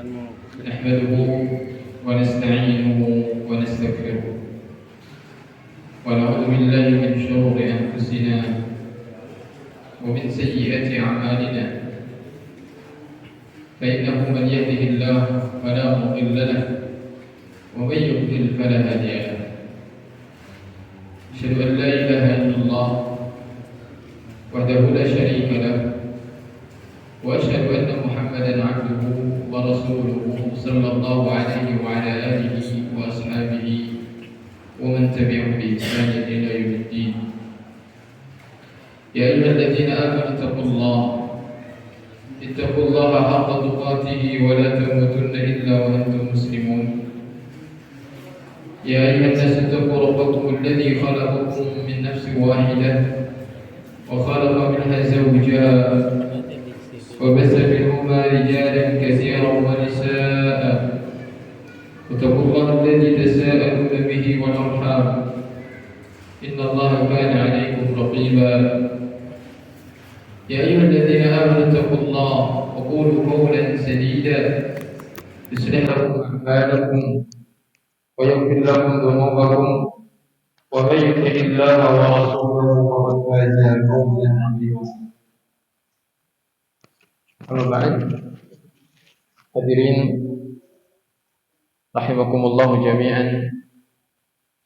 نحمده ونستعينه ونستغفره ونعوذ بالله من شرور أنفسنا ومن سيئات أعمالنا فإنه من يهده الله فلا مضل له ومن يضلل فلا هادي له أشهد أن لا إله إلا الله وحده لا شريك له وأشهد أن محمدا عبده ورسوله صلى الله عليه وعلى آله وأصحابه ومن تبعهم بإحسان إلى يوم الدين. يا أيها الذين آمنوا اتقوا الله حق تقاته ولا تموتن إلا وأنتم مسلمون. يا أيها الناس اتقوا ربكم الذي خلقكم من نفس واحدة وخلق منها زوجها وبث منهما رجالا كثيرا ونساء واتقوا الله الذي تساءلون به والأرحام إن الله كان عليكم رقيبا. يا أيها الذين آمنوا اتقوا الله وقولوا قولا سديدا يصلح لكم أعمالكم ويغفر لكم ذنوبكم ومن يطع الله ورسوله فقد فاز فوزا عظيما. Amma ba'd, hadirin rahimakumullah jami'an.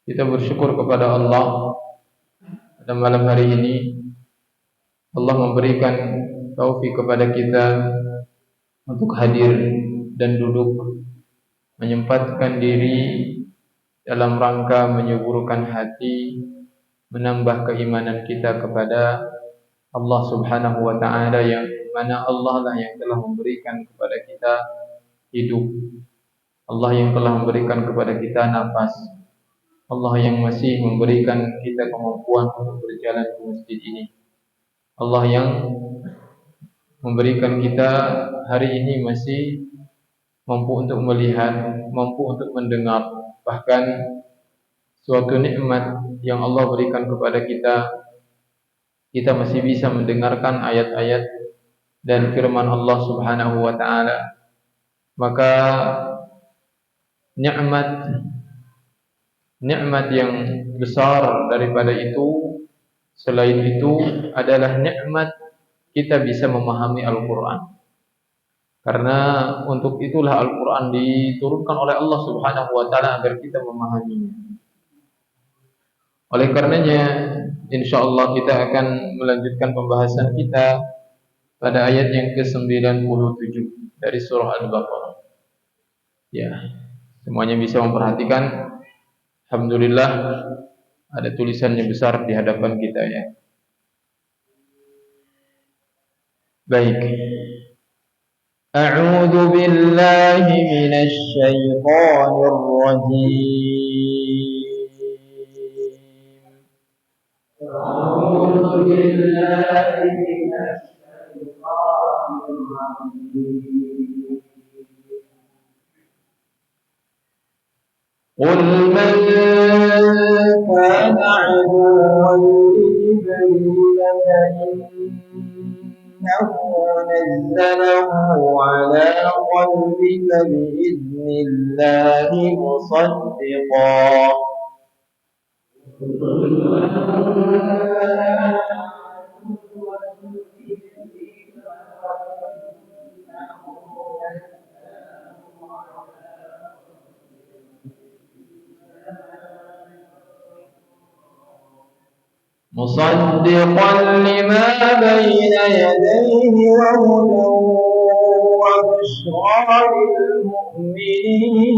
Kita bersyukur kepada Allah pada malam hari ini Allah memberikan taufik kepada kita untuk hadir dan duduk menyempatkan diri dalam rangka menyuburkan hati, menambah keimanan kita kepada Allah Subhanahu wa taala, yang mana Allah lah yang telah memberikan kepada kita hidup, Allah yang telah memberikan kepada kita nafas, Allah yang masih memberikan kita kemampuan untuk berjalan ke masjid ini, Allah yang memberikan kita hari ini masih mampu untuk melihat, mampu untuk mendengar, bahkan suatu nikmat yang Allah berikan kepada kita masih bisa mendengarkan ayat-ayat dan firman Allah Subhanahu wa taala. Maka nikmat yang besar daripada itu, selain itu adalah nikmat kita bisa memahami Al-Qur'an. Karena untuk itulah Al-Qur'an diturunkan oleh Allah Subhanahu wa taala agar kita memahaminya. Oleh karenanya, insyaallah kita akan melanjutkan pembahasan kita pada ayat yang ke-97 dari surah Al-Baqarah. Ya, semuanya bisa memperhatikan. Alhamdulillah ada tulisannya besar di hadapan kita ya. Baik. A'udzu billahi minasy syaithanir rajim. A'udzu billahi minasy shaitanir rajim. Qul man kana 'aduwwan li innahu nazzalahu 'ala qalbika bi'idhnillahi musaddiqan lima bayna yadayhi wa hudan wa bushra lil mu'minin.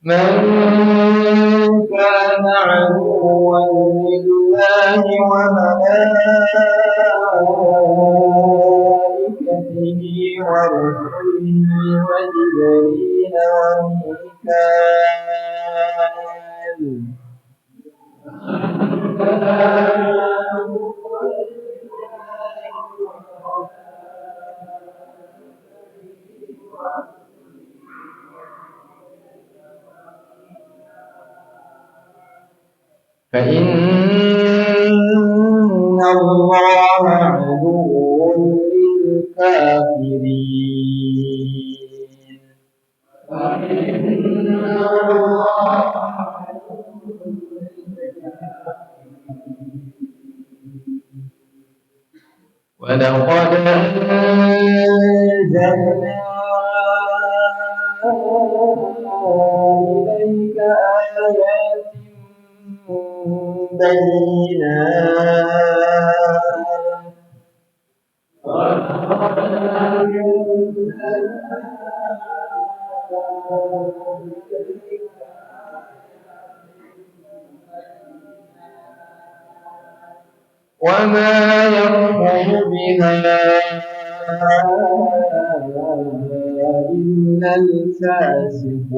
من كان عدوا لله وملائكته ورسله وجبريل وميكائيل فإن الله عدو للكافرين ولقد أنزلنا إليك آيات وما يكفر بها إلا الفاسقون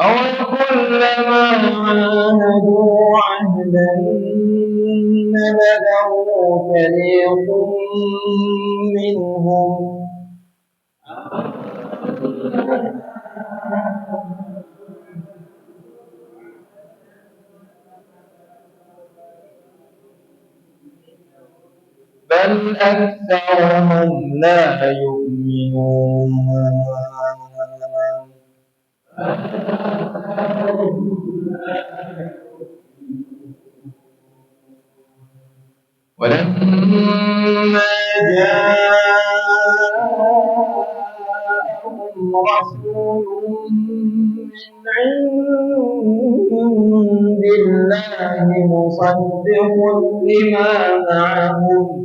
أو كلما عاهدوا عهدا نبذه فريق منهم بل أكثرهم لا يؤمنون ولما جاءهم رسول من عند الله مصدق لما معهم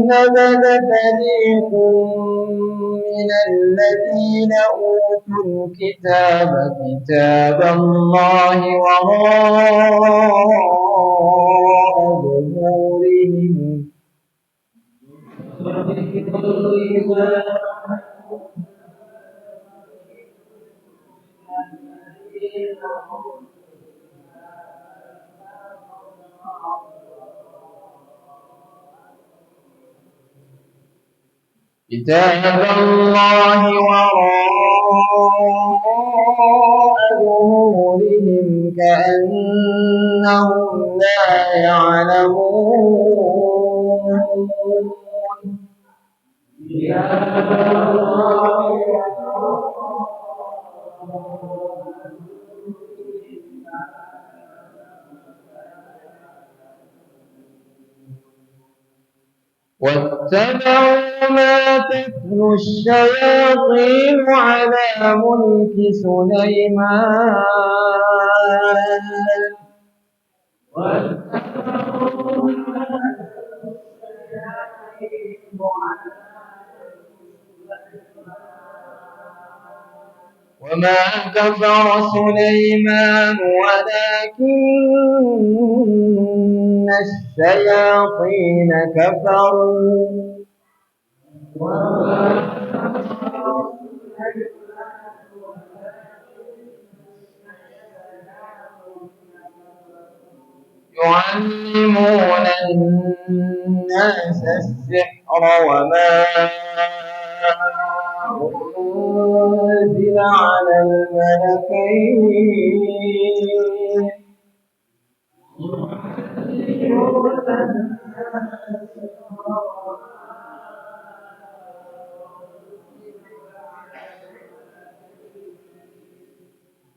نبذ فريق من الذين أوتوا الكتاب كتاب الله وراء ظهورهم كتاب الله وراء ظهورهم كأنهم لا يعلمون واتبعوا ما تتلو الشياطين على ملك سليمان وما كفر سليمان ولكن الشياطين كفروا يعلمون الناس السحر وما أنزل على الملكين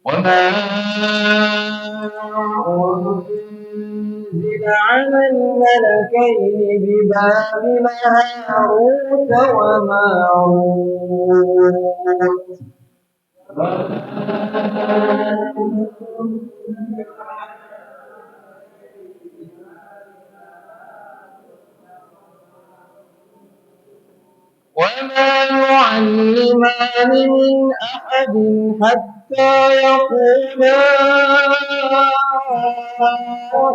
وما أنزل على الملكين ببابل هاروت وماروت وما يعلمان من أحد حتى يقولا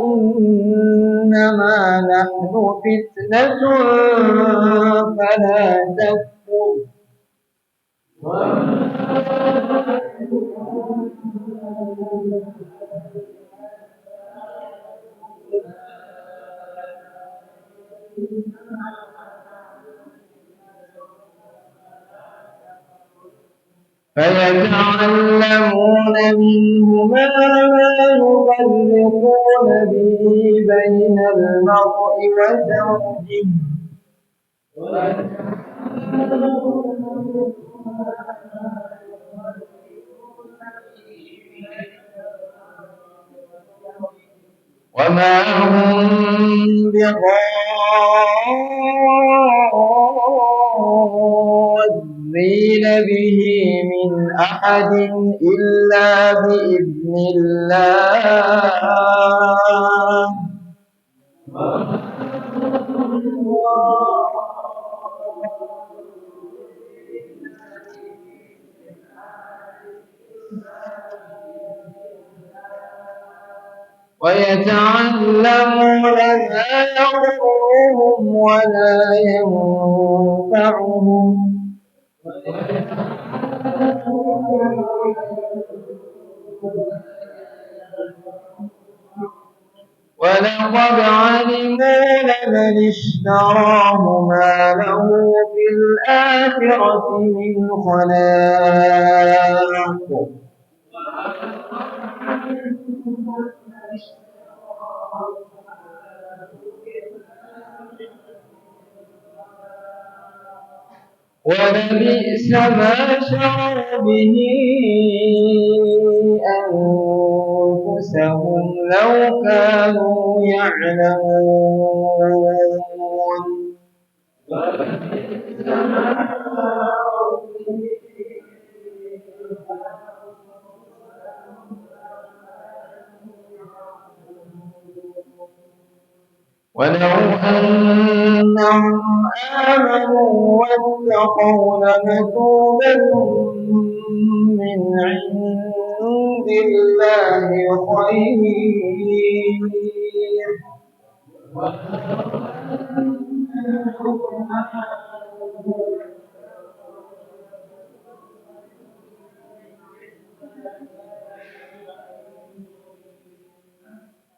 إنما نحن فتنة فلا تكفر فيتعلمون منهما ما يفرقون به بين المرء وزوجه وما هم بضارين به من أحد إلا بإذن الله ويتعلمون ما يضرهم ولا ينفعهم ولقد علموا لمن اشتراه ما له في الآخرة من خلاق ولبئس ما شروا به أنفسهم لو كانوا يعلمون ولو أنهم آمنوا واتقوا لمثوبة من عند الله خير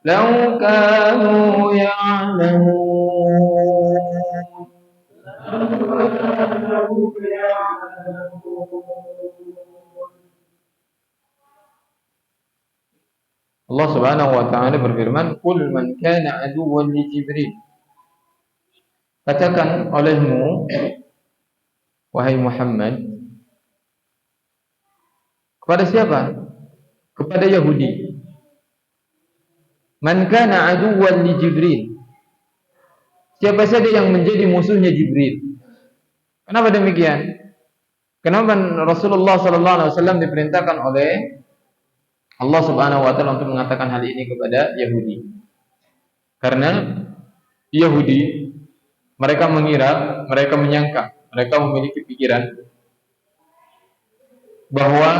لو كانوا يعلمون Allah Subhanahu wa taala berfirman, "Qul man kana aduwwan li Jibril." Katakan olehmu wahai Muhammad, kepada siapa? Kepada Yahudi. Man kana aduwwan li Jibril. Siapa saja yang menjadi musuhnya Jibril. Kenapa demikian? Kenapa Rasulullah sallallahu alaihi wasallam diperintahkan oleh Allah Subhanahu wa taala untuk mengatakan hal ini kepada Yahudi? Karena Yahudi mereka mengira, mereka menyangka, mereka memiliki pikiran bahwa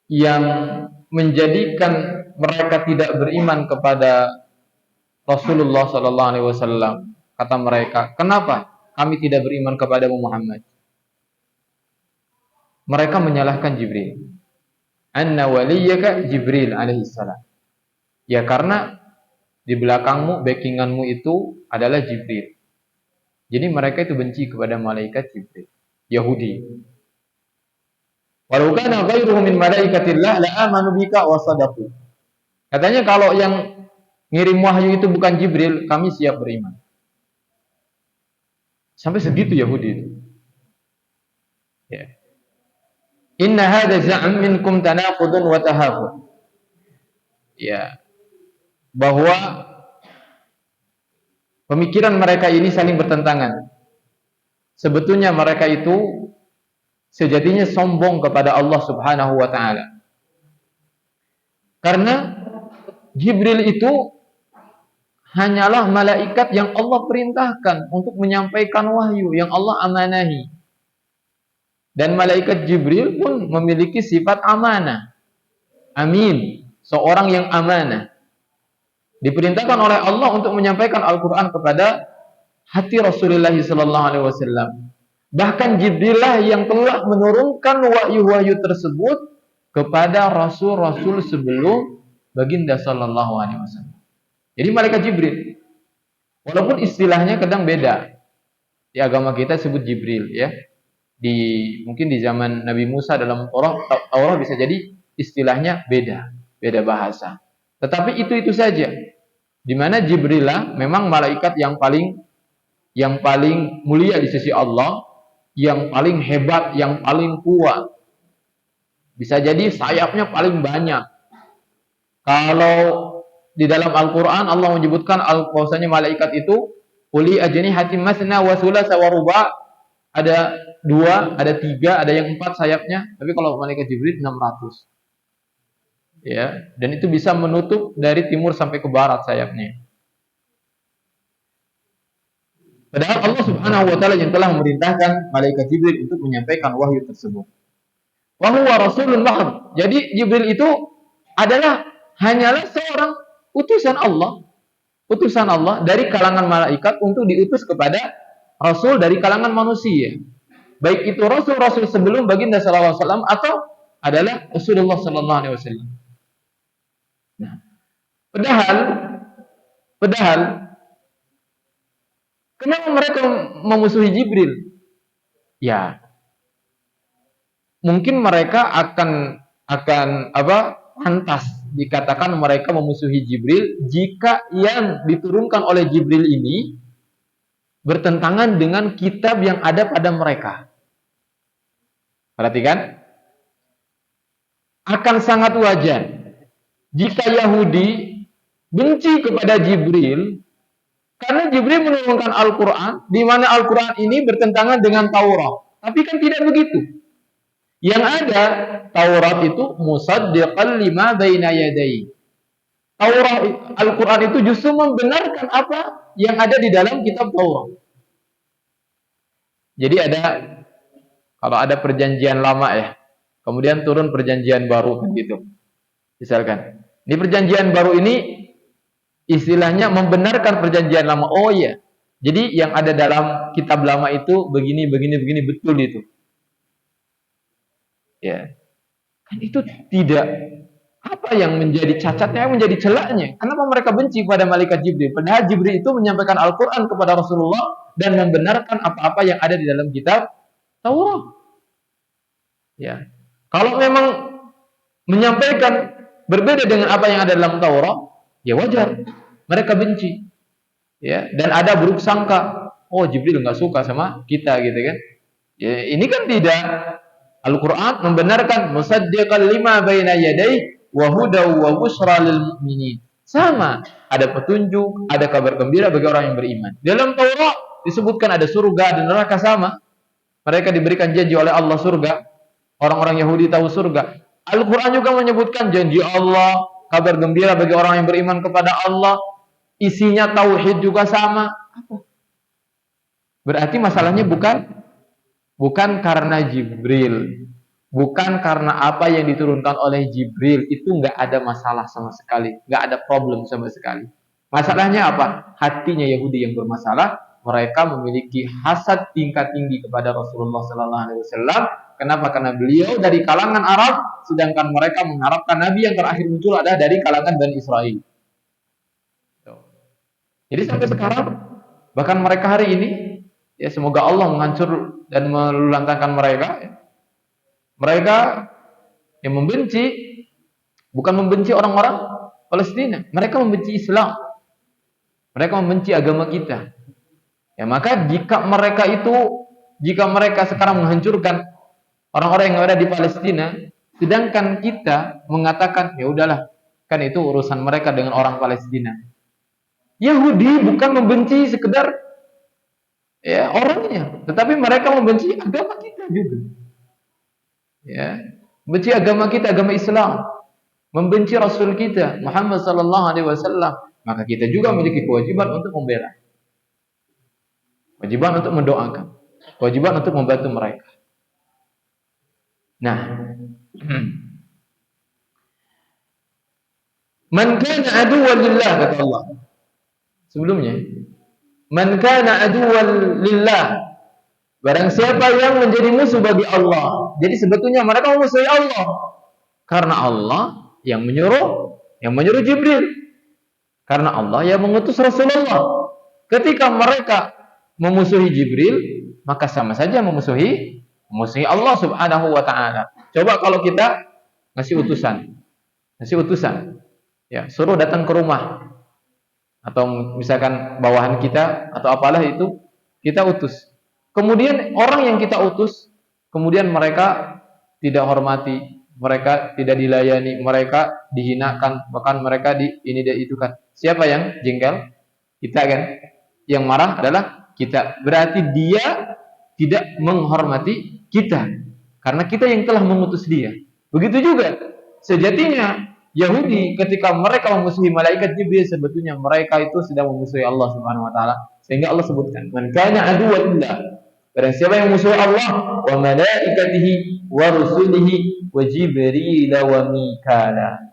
yang menjadikan mereka tidak beriman kepada Rasulullah sallallahu alaihi wasallam, kata mereka, "Kenapa kami tidak beriman kepada Muhammad?" Mereka menyalahkan Jibril. Anna waliyyaka Jibril alaihi salam. Ya karena di belakangmu, backinganmu itu adalah Jibril. Jadi mereka itu benci kepada malaikat Jibril, Yahudi. Walau kana ghairuhu min malaikatillah la amanu bika wa sadaqu. Katanya kalau yang ngirim wahyu itu bukan Jibril, kami siap beriman. Sampai segitu Yahudi itu. Ya. Inna hadza za'am minkum tanaqudun wa tahafut. Ya. Bahwa pemikiran mereka ini saling bertentangan. Sebetulnya mereka itu sejatinya sombong kepada Allah Subhanahu wa taala. Karena Jibril itu hanyalah malaikat yang Allah perintahkan untuk menyampaikan wahyu yang Allah amanahi. Dan malaikat Jibril pun memiliki sifat amanah. Amin. seorang yang amanah. Diperintahkan oleh Allah untuk menyampaikan Al-Quran kepada hati Rasulullah sallallahu alaihi wasallam. Bahkan Jibril lah yang telah menurunkan wahyu-wahyu tersebut kepada rasul-rasul sebelum baginda sallallahu alaihi wasallam. Jadi malaikat Jibril, walaupun istilahnya kadang beda. Di agama kita sebut Jibril, ya. Mungkin di zaman Nabi Musa dalam Taurat bisa jadi istilahnya beda bahasa. Tetapi itu saja. Di mana Jibril lah memang malaikat yang paling mulia di sisi Allah, yang paling hebat, yang paling kuat. Bisa jadi sayapnya paling banyak. Kalau di dalam Al-Quran Allah menyebutkan bahwasanya malaikat itu uli ajnihatin masna wa thulatsa wa ruba', ada 2, ada 3, ada yang 4 sayapnya. Tapi kalau malaikat Jibril 600. Ya, dan itu bisa menutup dari timur sampai ke barat sayapnya. Padahal Allah Subhanahu wa taala yang telah memerintahkan malaikat Jibril untuk menyampaikan wahyu tersebut. Wa huwa rasulun mahd. Jadi Jibril itu hanyalah seorang utusan Allah dari kalangan malaikat untuk diutus kepada rasul dari kalangan manusia. Baik itu rasul-rasul sebelum baginda sallallahu alaihi wasallam atau adalah Rasulullah sallallahu alaihi wasallam. Nah, padahal kenapa mereka memusuhi Jibril? Ya, mungkin mereka akan pantas dikatakan mereka memusuhi Jibril jika yang diturunkan oleh Jibril ini bertentangan dengan kitab yang ada pada mereka. Perhatikan, akan sangat wajar jika Yahudi benci kepada Jibril karena Jibril menurunkan Al-Quran, di mana Al-Quran ini bertentangan dengan Taurat. Tapi kan tidak begitu. Yang ada, Taurat itu musaddiqan lima baina yadayhi. Taurat, Al-Quran itu justru membenarkan apa yang ada di dalam kitab Taurat. Jadi kalau ada perjanjian lama ya, kemudian turun perjanjian baru kan gitu. Misalkan, di perjanjian baru ini istilahnya membenarkan perjanjian lama. Oh iya. Jadi yang ada dalam kitab lama itu begini betul itu. Ya. Kan itu tidak apa yang menjadi cacatnya, yang menjadi celaknya. Kenapa mereka benci kepada malaikat Jibril? Padahal Jibril itu menyampaikan Al-Qur'an kepada Rasulullah dan membenarkan apa-apa yang ada di dalam kitab Taurat. Ya. Kalau memang menyampaikan berbeda dengan apa yang ada dalam Taurat, ya wajar. Mereka benci. Ya, dan ada buruk sangka. Oh, Jibril enggak suka sama kita gitu kan. Ya, ini kan tidak. Al-Qur'an membenarkan musaddiqan lima baina yadayhi wa hudaw wa busyra lil mu'minin. Sama, ada petunjuk, ada kabar gembira bagi orang yang beriman. Dalam Taurat disebutkan ada surga dan neraka sama. Mereka diberikan janji oleh Allah surga. Orang-orang Yahudi tahu surga. Al-Qur'an juga menyebutkan janji Allah, kabar gembira bagi orang yang beriman kepada Allah. Isinya tauhid juga sama. Berarti masalahnya bukan karena Jibril, bukan karena apa yang diturunkan oleh Jibril. Itu nggak ada masalah sama sekali, nggak ada problem sama sekali. Masalahnya apa? Hatinya Yahudi yang bermasalah. Mereka memiliki hasad tingkat tinggi kepada Rasulullah Sallallahu Alaihi Wasallam. Kenapa? Karena beliau dari kalangan Arab, sedangkan mereka mengharapkan Nabi yang terakhir muncul adalah dari kalangan Bani Israel. Jadi sampai sekarang, bahkan mereka hari ini, ya semoga Allah menghancur dan meluluhlantahkan mereka. Mereka yang membenci, bukan membenci orang-orang Palestina, mereka membenci Islam. Mereka membenci agama kita. Ya, maka jika mereka sekarang menghancurkan orang-orang yang ada di Palestina, sedangkan kita mengatakan ya udahlah, kan itu urusan mereka dengan orang Palestina. Yahudi bukan membenci sekedar ya orangnya, tetapi mereka membenci agama kita juga. Ya, membenci agama kita, agama Islam, membenci Rasul kita Muhammad sallallahu alaihi wasallam, maka kita juga memiliki kewajiban untuk membela. Kewajiban untuk mendoakan, kewajiban untuk membantu mereka. Nah, Man kana aduwwan lillah, kata Allah. Sebelumnya, man kana aduwwan lillah, barang siapa yang menjadi musuh bagi Allah. Jadi sebetulnya mereka memusuhi Allah. Karena Allah yang menyuruh Jibril. Karena Allah yang mengutus Rasulullah. Ketika mereka memusuhi Jibril, maka sama saja memusuhi Allah Subhanahu wa taala. Coba kalau kita ngasih utusan. Ya, suruh datang ke rumah atau misalkan bawahan kita atau apalah itu kita utus. Kemudian orang yang kita utus, kemudian mereka tidak hormati, mereka tidak dilayani, mereka dihinakan, bahkan mereka ini dan itu kan. Siapa yang jengkel? Kita kan. Yang marah adalah kita. Berarti dia tidak menghormati kita karena kita yang telah mengutus dia. Begitu juga sejatinya Yahudi ketika mereka memusuhi malaikat Jibril, sebetulnya mereka itu sedang memusuhi Allah Subhanahu wa taala. Sehingga Allah sebutkan, "Man kana aduwwan lillah." Barang siapa yang memusuhi Allah wa malaikatihi wa rusulihi wa Jibril wa Mikala.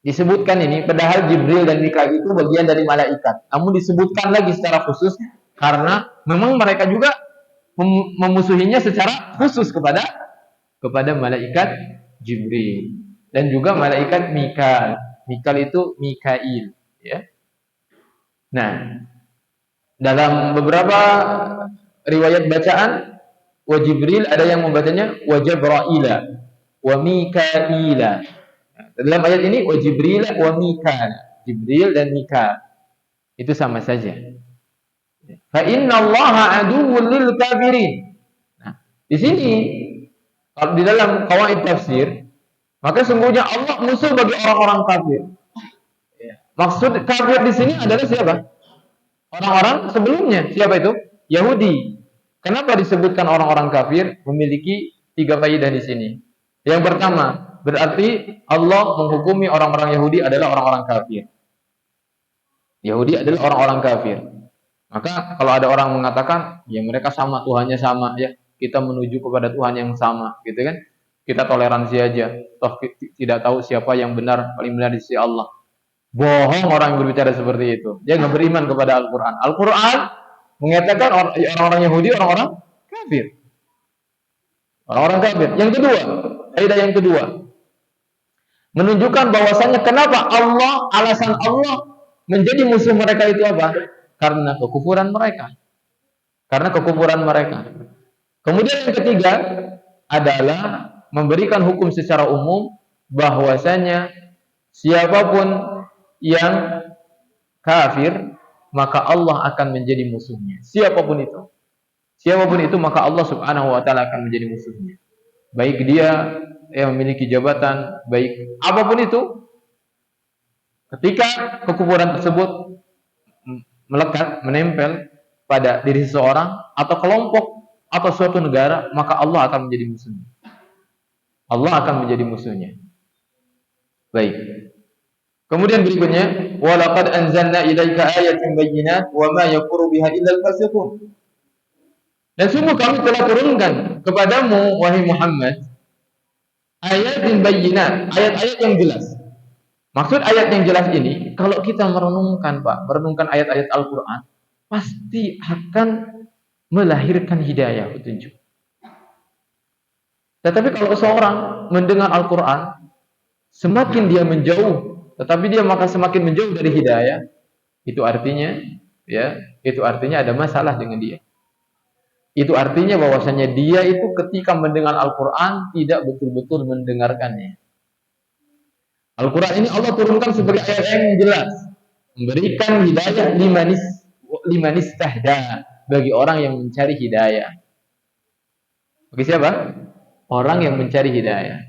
Disebutkan ini padahal Jibril dan Mikail itu bagian dari malaikat. Namun disebutkan lagi secara khusus karena memang mereka juga memusuhinya secara khusus kepada malaikat Jibril dan juga malaikat Mikail. Mikail itu Mikail, ya. Nah, dalam beberapa riwayat bacaan wa Jibril ada yang membacanya wa Jabraila wa Mikaila. Dalam ayat ini wa Jibril wa Mikail. Jibril dan Mikail itu sama saja. Fa innallaha aduwwul lil kafirin. Nah, di sini kalau di dalam qawaid tafsir, maka sungguhnya Allah musuh bagi orang-orang kafir. Maksud kafir di sini adalah siapa? Orang-orang sebelumnya. Siapa itu? Yahudi. Kenapa disebutkan orang-orang kafir? Memiliki 3 faedah di sini. Yang pertama, berarti Allah menghukumi orang-orang Yahudi adalah orang-orang kafir. Yahudi adalah orang-orang kafir. Maka kalau ada orang mengatakan, ya mereka sama, Tuhannya sama, ya kita menuju kepada Tuhan yang sama, gitu kan? Kita toleransi aja, toh tidak tahu siapa yang benar, paling benar di sisi Allah. Bohong orang yang berbicara seperti itu. Dia nggak beriman kepada Al-Quran. Al-Quran mengatakan orang-orang Yahudi orang-orang kafir. Orang-orang kafir. Yang kedua, faedah yang kedua, menunjukkan bahwasannya kenapa alasan Allah menjadi musuh mereka itu apa? Karena kekufuran mereka. Karena kekufuran mereka. Kemudian yang ketiga adalah memberikan hukum secara umum bahwasanya siapapun yang kafir maka Allah akan menjadi musuhnya. Siapapun itu maka Allah Subhanahu wa taala akan menjadi musuhnya. Baik dia yang memiliki jabatan, baik apapun itu, ketika kekufuran tersebut melekat, menempel pada diri seseorang atau kelompok atau suatu negara, maka Allah akan menjadi musuhnya. Allah akan menjadi musuhnya. Baik. Kemudian berikutnya, wa laqad anzalna ilaika ayatin bayyinat wa ma yakfuru biha illa al-fasiqun. Dan sungguh kami telah turunkan kepadamu wahai Muhammad ayatin bayyinat, ayat-ayat yang jelas. Maksud ayat yang jelas ini, kalau kita merenungkan ayat-ayat Al-Quran, pasti akan melahirkan hidayah, petunjuk. Tetapi kalau seorang mendengar Al-Quran, semakin dia menjauh, tetapi dia maka semakin menjauh dari hidayah, itu artinya ada masalah dengan dia. Itu artinya bahwasanya dia itu ketika mendengar Al-Quran tidak betul-betul mendengarkannya. Al-Quran ini Allah turunkan sebagai ayat yang jelas, memberikan hidayah limanis tahda, bagi orang yang mencari hidayah. Bagi siapa? Orang yang mencari hidayah.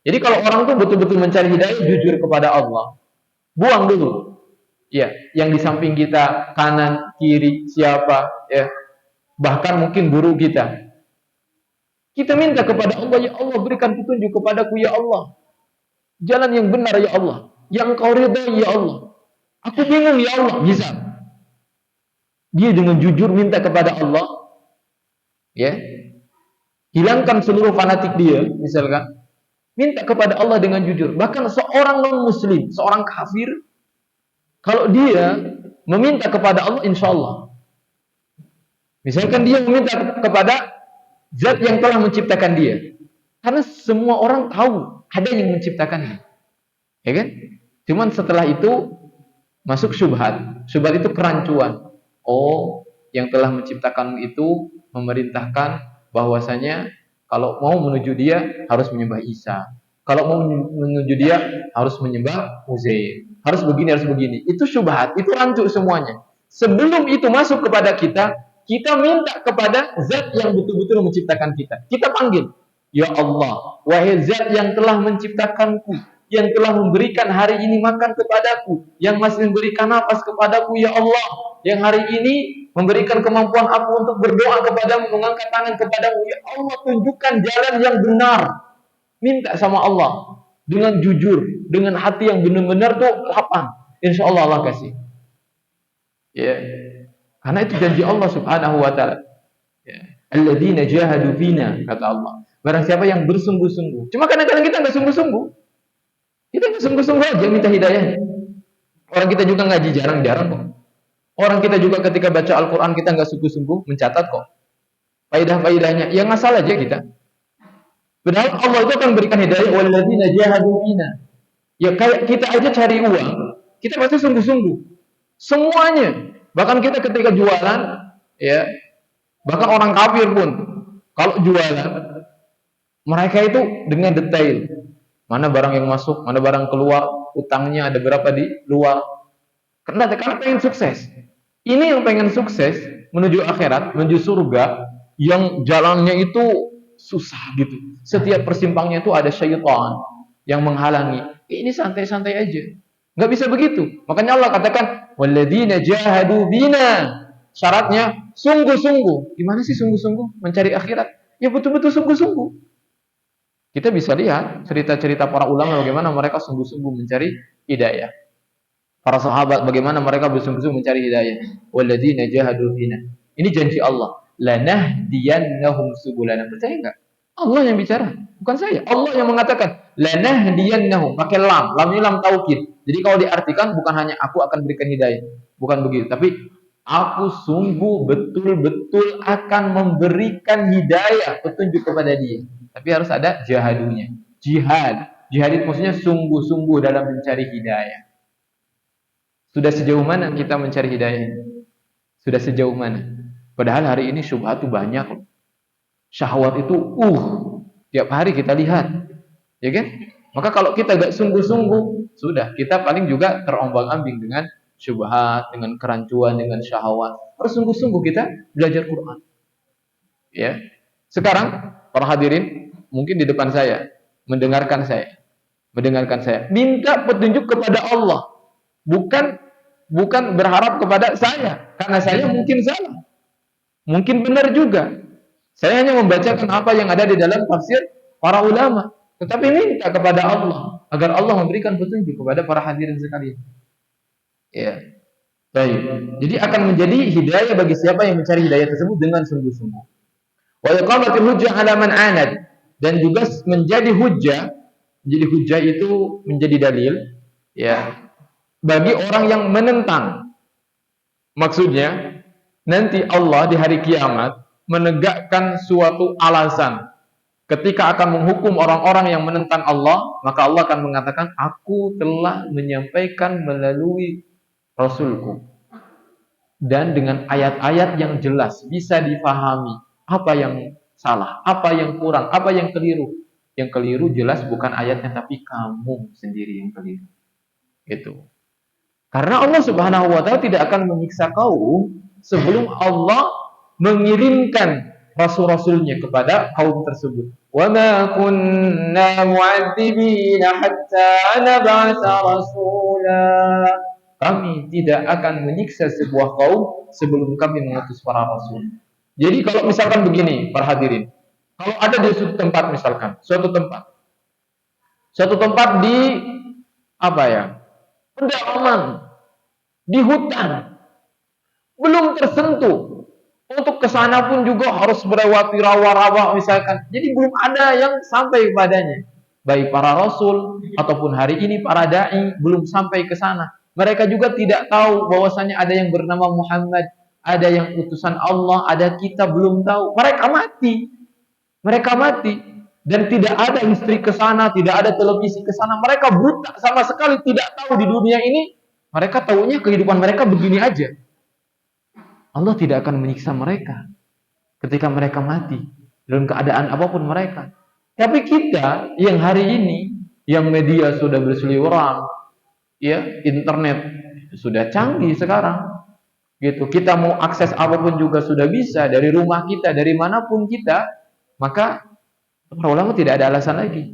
Jadi kalau orang itu betul-betul mencari hidayah, jujur kepada Allah, buang dulu, ya, yang di samping kita, kanan, kiri, siapa, ya, bahkan mungkin guru kita. Kita minta kepada Allah, ya Allah berikan petunjuk kepadaku, ya Allah. Jalan yang benar, ya Allah. Yang kau ridai, ya Allah. Aku bingung, ya Allah. Bisa. Dia dengan jujur minta kepada Allah, ya, hilangkan seluruh fanatik dia, misalkan. Minta kepada Allah dengan jujur. Bahkan seorang non-muslim, seorang kafir, kalau dia meminta kepada Allah, insya Allah. Misalkan dia meminta kepada zat yang telah menciptakan dia. Karena semua orang tahu ada yang menciptakannya. Ya kan? Cuman setelah itu masuk syubhat. Syubhat itu kerancuan. Oh, yang telah menciptakan itu memerintahkan bahwasanya kalau mau menuju dia harus menyembah Isa. Kalau mau menuju dia harus menyembah Uzair. Harus begini, harus begini. Itu syubhat, itu rancu semuanya. Sebelum itu masuk kepada kita, kita minta kepada zat yang betul-betul menciptakan kita. Kita panggil, ya Allah, wahai zat yang telah menciptakanku, yang telah memberikan hari ini makan kepadaku, yang masih memberikan nafas kepadaku, ya Allah, yang hari ini memberikan kemampuan aku untuk berdoa kepadamu, mengangkat tangan kepadamu, ya Allah, tunjukkan jalan yang benar. Minta sama Allah dengan jujur, dengan hati yang benar-benar tuh lapang. Insya Allah Allah kasih. Ya, karena itu janji Allah Subhanahu wa taala. Ya. Alladzina jahadu fina, kata Allah. Barang siapa yang bersungguh-sungguh. Cuma kadang-kadang kita enggak sungguh-sungguh. Kita enggak sungguh-sungguh aja minta hidayahnya. Orang kita juga ngaji jarang-jarang kok. Orang kita juga ketika baca Al-Qur'an kita enggak sungguh-sungguh mencatat kok. Faidah-faidahnya, ya ngasal aja kita. Padahal Allah itu akan berikan hidayah walladzina jahadu fina. Ya kayak kita aja cari uang, kita pasti sungguh-sungguh. Semuanya. Bahkan kita ketika jualan, ya, bahkan orang kafir pun kalau jualan, mereka itu dengan detail. Mana barang yang masuk, mana barang keluar, utangnya ada berapa di luar. Karena pengen sukses. Ini yang pengen sukses menuju akhirat, menuju surga, yang jalannya itu susah gitu. Setiap persimpangnya itu ada syaitan yang menghalangi. Ini santai-santai aja. Nggak bisa begitu. Makanya Allah katakan, walladzina jahadu bina. Syaratnya sungguh-sungguh. Gimana sih sungguh-sungguh mencari akhirat? Ya betul-betul sungguh-sungguh. Kita bisa lihat cerita-cerita para ulama bagaimana mereka sungguh-sungguh mencari hidayah. Para sahabat bagaimana mereka bersungguh-sungguh mencari hidayah. Walladzina jahadu bina. Ini janji Allah. Lanahdiyannahum subulana. Percaya enggak? Allah yang bicara, bukan saya. Allah yang mengatakan, lanahdiyannahum, pakai lam. Lam ini lam taukid. Jadi kalau diartikan bukan hanya aku akan berikan hidayah, bukan begitu, tapi aku sungguh betul-betul akan memberikan hidayah, petunjuk kepada dia. Tapi harus ada jahadunya. Jihad. Jihad itu maksudnya sungguh-sungguh dalam mencari hidayah. Sudah sejauh mana kita mencari hidayah? Sudah sejauh mana? Padahal hari ini syubhat itu banyak. Syahwat itu tiap hari kita lihat. Ya kan? Maka kalau kita gak sungguh-sungguh, sudah, kita paling juga terombang-ambing dengan syubhat, dengan kerancuan, dengan syahwat. Harus sungguh-sungguh kita belajar Quran. Ya. Sekarang para hadirin mungkin di depan saya mendengarkan saya. Minta petunjuk kepada Allah. Bukan berharap kepada saya, karena saya mungkin salah. Mungkin benar juga. Saya hanya membacakan apa yang ada di dalam tafsir para ulama. Tetapi minta kepada Allah agar Allah memberikan petunjuk kepada para hadirin sekalian. Ya. Baik. Jadi akan menjadi hidayah bagi siapa yang mencari hidayah tersebut dengan sungguh-sungguh. Wa iqamatul hujjah 'ala man 'anad, dan juga menjadi hujjah. Menjadi hujjah itu menjadi dalil, ya, bagi orang yang menentang. Maksudnya nanti Allah di hari kiamat menegakkan suatu alasan. Ketika akan menghukum orang-orang yang menentang Allah, maka Allah akan mengatakan, aku telah menyampaikan melalui Rasulku. Dan dengan ayat-ayat yang jelas, bisa difahami apa yang salah, apa yang kurang, apa yang keliru. Yang keliru jelas bukan ayatnya, tapi kamu sendiri yang keliru. Itu. Karena Allah Subhanahu wa taala tidak akan menyiksa kaum sebelum Allah mengirimkan rasul-rasulnya kepada kaum tersebut. Wa ma kunna mu'adzibina hatta nab'atsa rasula. Kami tidak akan menyiksa sebuah kaum sebelum kami mengutus para rasul. Jadi kalau misalkan begini, para hadirin, kalau ada di suatu tempat misalkan, suatu tempat di pedalaman, di hutan, belum tersentuh. Untuk kesana pun juga harus melewati rawa-rawa misalkan. Jadi belum ada yang sampai kepadanya. baik para rasul ataupun hari ini para dai belum sampai ke sana. Mereka juga tidak tahu bahwasanya ada yang bernama Muhammad, ada yang utusan Allah, ada kita belum tahu. Mereka mati. Mereka mati dan tidak ada listrik ke sana, tidak ada televisi ke sana. Mereka buta sama sekali, tidak tahu di dunia ini. Mereka tahunya kehidupan mereka begini aja. Allah tidak akan menyiksa mereka ketika mereka mati dalam keadaan apapun mereka. Tapi kita yang hari ini, yang media sudah berseliweran, ya, internet sudah canggih sekarang. Gitu. Kita mau akses apapun juga sudah bisa dari rumah kita, dari manapun kita. Maka para ulama tidak ada alasan lagi.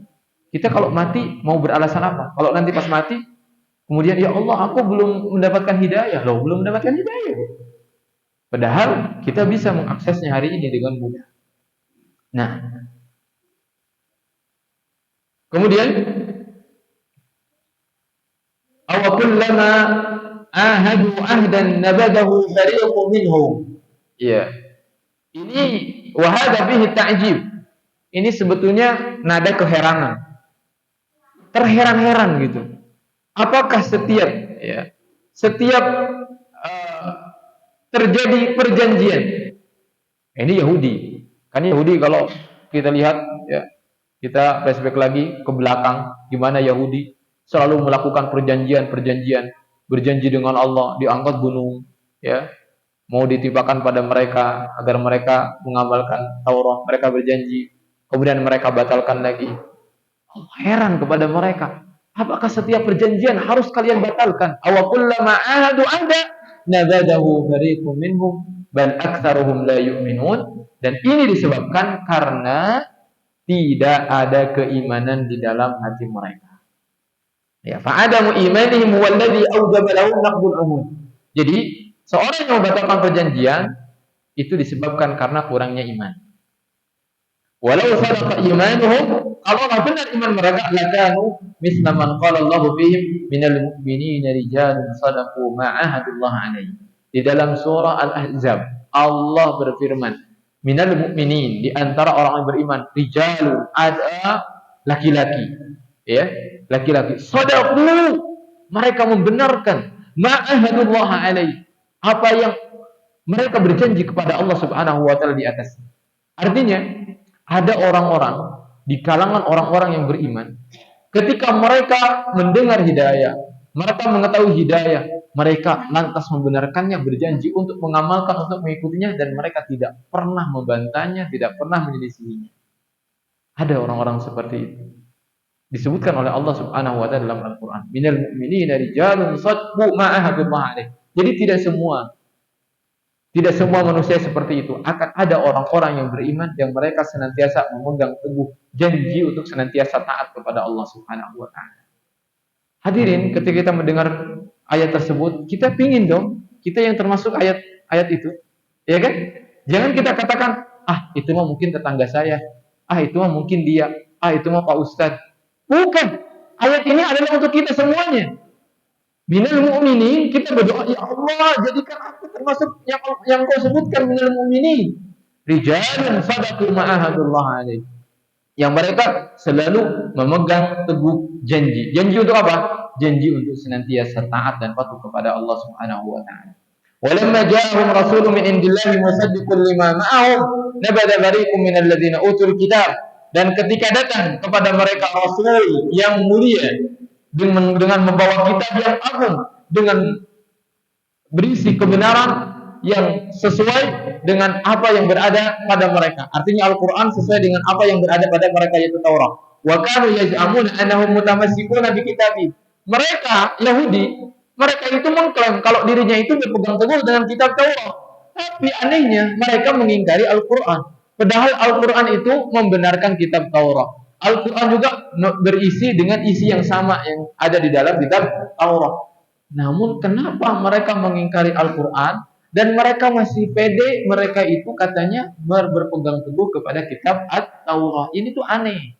Kita kalau mati mau beralasan apa? Kalau nanti pas mati, kemudian ya Allah aku belum mendapatkan hidayah. Loh, belum mendapatkan hidayah. Padahal kita bisa mengaksesnya hari ini dengan mudah. Nah, kemudian aw kullama ahadu ahdan nabadahu fariqun minhum. Iya. Ini wahada fihi ta'jib. Ini sebetulnya nada keheranan. Terheran-heran gitu. Apakah setiap terjadi perjanjian. Ini Yahudi. Kan Yahudi kalau kita lihat ya, kita flashback lagi ke belakang gimana Yahudi selalu melakukan perjanjian, berjanji dengan Allah, diangkat gunung, ya. Mau ditimpakan pada mereka agar mereka mengamalkan Taurat, mereka berjanji, kemudian mereka batalkan lagi. Oh, heran kepada mereka. Apakah setiap perjanjian harus kalian batalkan? Aw kullama ahadu anda nabadahu fariqum minhum bal aktsaruhum la yu'minun. Dan ini disebabkan karena tidak ada keimanan di dalam hati mereka. Ya, fa'adamu imanihim walladzi awjaba lahum naqdul umud. Jadi seorang yang membatalkan perjanjian itu disebabkan karena kurangnya iman. Walau sadaqa imanuhum, kalau benar iman mereka, lakanu misla man qala Allahu fihim minal mu'minina rijalun sadaqu ma ahadullah alaihi. Di dalam surah Al-Ahzab, Allah berfirman, minal mu'minin, di antara orang yang beriman, rijalun, ada laki-laki, ya, laki-laki. Sadaqu, mereka membenarkan ma ahadullah alaihi, apa yang mereka berjanji kepada Allah Subhanahu wa taala di atas. Artinya, ada orang-orang di kalangan orang-orang yang beriman, ketika mereka mendengar hidayah, mereka mengetahui hidayah, mereka lantas membenarkannya, berjanji untuk mengamalkan, untuk mengikutinya, dan mereka tidak pernah membantahnya, tidak pernah menyelisihinya. Ada orang-orang seperti itu. Disebutkan oleh Allah Subhanahu wa taala dalam Al-Qur'an, minal mu'minina rijalun sadaqu ma ahadullah alaihi. Jadi tidak semua manusia seperti itu. Akan ada orang-orang yang beriman yang mereka senantiasa memegang teguh janji untuk senantiasa taat kepada Allah Subhanahu wa taala. Hadirin, ketika kita mendengar ayat tersebut, kita pingin dong kita yang termasuk ayat itu. Ya kan? Jangan kita katakan, itu mah mungkin tetangga saya. Itu mah mungkin dia. Itu mah Pak Ustadz. Bukan. Ayat ini adalah untuk kita semuanya. Minal mu'minin, kita berdoa, ya Allah, jadikan aku termasuk yang kau sebutkan minal mu'minin. Rijalun sadaqu ma ahadullah alaihi. Yang mereka selalu memegang teguh janji. Janji untuk apa? Janji untuk senantiasa taat dan patuh kepada Allah Subhanahu wa taala. Walamma ja'ahum rasulun min indillahi musaddiqun lima ma'ahum nabada fariqun minal ladzina utul kitab. Dan ketika datang kepada mereka rasul yang mulia dengan membawa kitab yang agung, dengan berisi kebenaran yang sesuai dengan apa yang berada pada mereka. Artinya Al-Quran sesuai dengan apa yang berada pada mereka, yaitu Taurat. Wa kanu yaz'amuna annahum mutamassikuna bi kitabi. Mereka Yahudi, mereka itu mengklaim kalau dirinya itu berpegang teguh dengan kitab Taurat. Tapi anehnya mereka mengingkari Al-Quran. Padahal Al-Quran itu membenarkan kitab Taurat. Al-Quran juga berisi dengan isi yang sama yang ada di dalam kitab Taurat. Namun kenapa mereka mengingkari Al-Quran dan mereka masih pede mereka itu katanya berpegang teguh kepada kitab At-Taurat? Ini tuh aneh.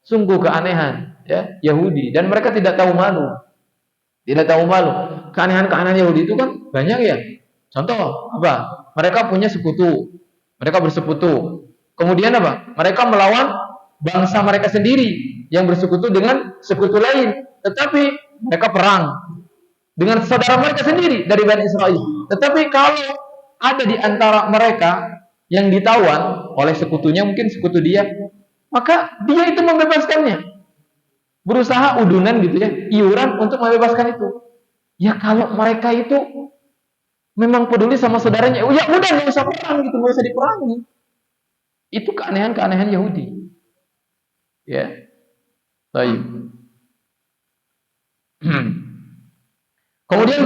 Sungguh keanehan, ya, Yahudi, dan mereka tidak tahu malu. Tidak tahu malu. Keanehan-keanehan Yahudi itu kan banyak ya. Contoh apa? Mereka punya sekutu. Mereka bersekutu. Kemudian apa? Mereka melawan bangsa mereka sendiri yang bersekutu dengan sekutu lain, tetapi mereka perang dengan saudara mereka sendiri dari Bani Israel. Tetapi kalau ada di antara mereka yang ditawan oleh sekutunya, mungkin sekutu dia, maka dia itu membebaskannya. Berusaha udunan gitu ya, iuran untuk membebaskan itu. Ya kalau mereka itu memang peduli sama saudaranya, ya udah nggak usah perang gitu, nggak usah diperangi. Itu keanehan-keanehan Yahudi. Ya, baik. Kemudian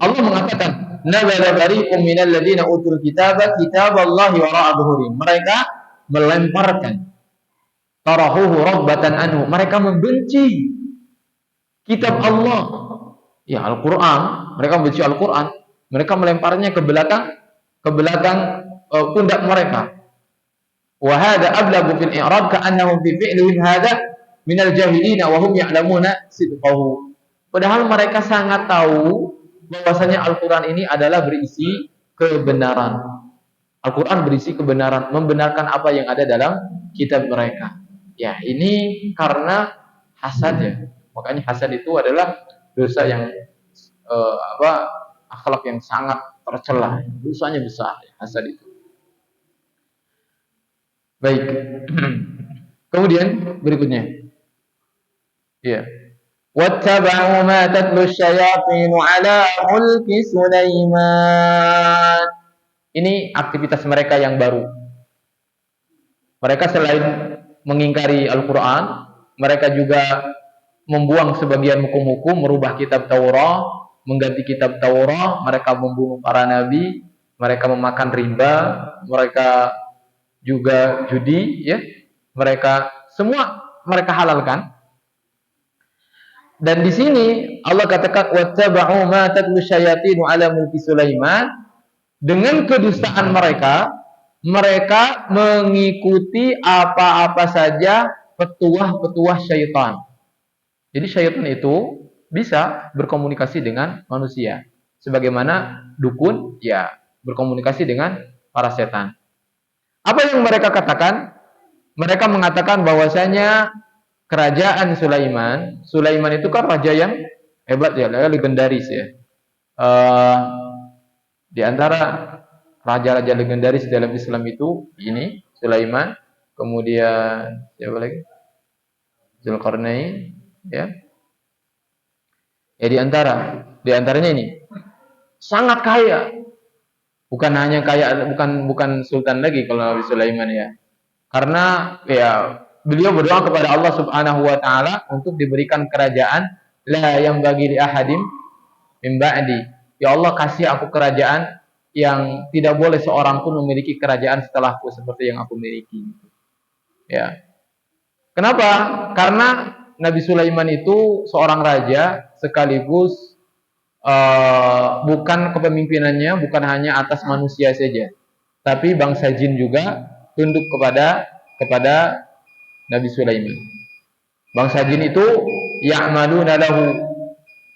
Allah mengatakan, "Nabala bari'um minal ladzina utul kitaba kitaballahi wara'a dhuhurihim." Mereka melemparkan tarahuhu rabbatan anhu. Mereka membenci kitab Allah. Ya, Al-Qur'an, mereka membenci Al-Qur'an. Mereka melemparnya ke belakang pundak mereka. Wa hadza ablagu fil i'rad ka'annahum fi fi'lihim hadza minal jahilina wa hum ya'lamuna sidqahu. Padahal mereka sangat tahu bahwasanya Al-Qur'an ini adalah berisi kebenaran. Al-Qur'an berisi kebenaran, membenarkan apa yang ada dalam kitab mereka. Ya, ini karena hasad ya. Makanya hasad itu adalah dosa yang akhlak yang sangat tercela. Dosanya besar ya, hasad itu. Baik. Kemudian berikutnya. Ya. Wattaba'u ma tatlu asyayatin 'ala mulki Sulaiman. Ini aktivitas mereka yang baru. Mereka selain mengingkari Al-Qur'an, mereka juga membuang sebagian hukum-hukum, merubah kitab Taurat, mengganti kitab Taurat, mereka membunuh para nabi, mereka memakan riba, mereka juga judi, ya. Mereka semua mereka halalkan. Dan di sini Allah katakan wattaba'u ma tatlu syayatinu 'ala mulki Sulaiman. Dengan kedustaan mereka, mereka mengikuti apa-apa saja petuah-petuah syaitan. Jadi syaitan itu bisa berkomunikasi dengan manusia. Sebagaimana dukun ya berkomunikasi dengan para setan. Apa yang mereka katakan? Mereka mengatakan bahwasanya kerajaan Sulaiman itu kan raja yang hebat ya, legendaris ya. Di antara raja-raja legendaris dalam Islam itu ini Sulaiman, kemudian siapa lagi? Zulkarnain, ya. Ya di antaranya ini sangat kaya. Bukan hanya kaya, bukan sultan lagi kalau Nabi Sulaiman ya. Karena ya beliau berdoa kepada Allah Subhanahu wa taala untuk diberikan kerajaan la yang bagi li ahadim min ba'di. Ya Allah, kasih aku kerajaan yang tidak boleh seorang pun memiliki kerajaan setelahku seperti yang aku miliki. Ya. Kenapa? Karena Nabi Sulaiman itu seorang raja sekaligus bukan kepemimpinannya bukan hanya atas manusia saja, tapi bangsa jin juga tunduk kepada Nabi Sulaiman. Bangsa jin itu ya'maluna lahu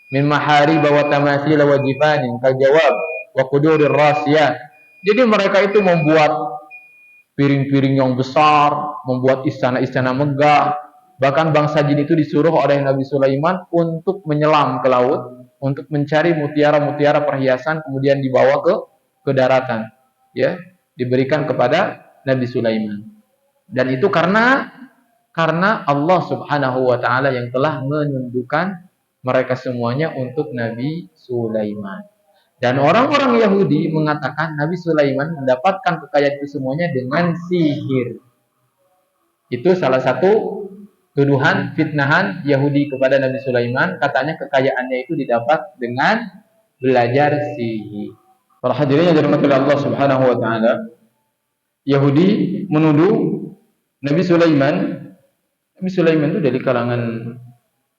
min mahariba wa tamathil wa jifanin kal jawab wa qudurir rasiyat. Jadi mereka itu membuat piring-piring yang besar, membuat istana-istana megah. Bahkan bangsa jin itu disuruh oleh Nabi Sulaiman untuk menyelam ke laut, untuk mencari mutiara-mutiara perhiasan, kemudian dibawa ke daratan, ya, diberikan kepada Nabi Sulaiman. Dan itu karena Allah Subhanahu wa taala yang telah menundukkan mereka semuanya untuk Nabi Sulaiman. Dan orang-orang Yahudi mengatakan Nabi Sulaiman mendapatkan kekayaan itu semuanya dengan sihir. Itu salah satu tuduhan fitnahan Yahudi kepada Nabi Sulaiman. Katanya kekayaannya itu didapat dengan belajar sihir. Para hadirin yang dirahmati Allah Subhanahu wa taala, Yahudi menuduh Nabi Sulaiman itu dari kalangan